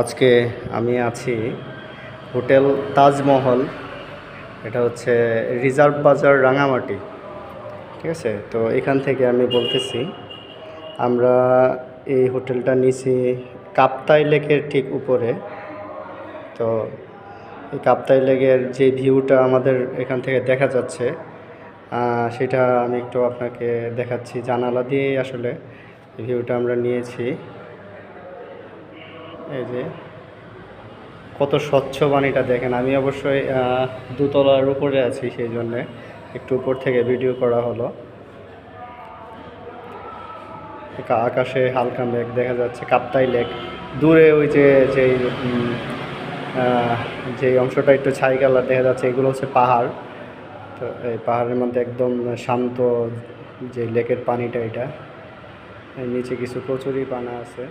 আজকে আমি আছি হোটেল তাজমহল। এটা হচ্ছে রিজার্ভ বাজার, রাঙামাটি। ঠিক আছে, তো এখান থেকে আমি বলতেছি, আমরা এই হোটেলটা নিছি কাপ্তাই লেকের ঠিক উপরে। তো এই কাপ্তাই লেকের যে ভিউটা আমাদের এখান থেকে দেখা যাচ্ছে, সেটা আমি একটু আপনাকে দেখাচ্ছি। জানালা দিয়েই আসলে ভিউটা আমরা নিয়েছি। এই যে কত স্বচ্ছ পানিটা দেখেন। আমি অবশ্যই দোতলার উপরে আছি, সেই জন্যে একটু উপর থেকে ভিডিও করা হলো। আকাশে হালকা মেঘ দেখা যাচ্ছে, কাপ্তাই লেক দূরে। ওই যে যেই যেই অংশটা একটু ছাই কালার দেখা যাচ্ছে, এগুলো হচ্ছে পাহাড়। তো এই পাহাড়ের মধ্যে একদম শান্ত যে লেকের পানিটা, এটা নিচে কিছু কচুরি পানা আছে।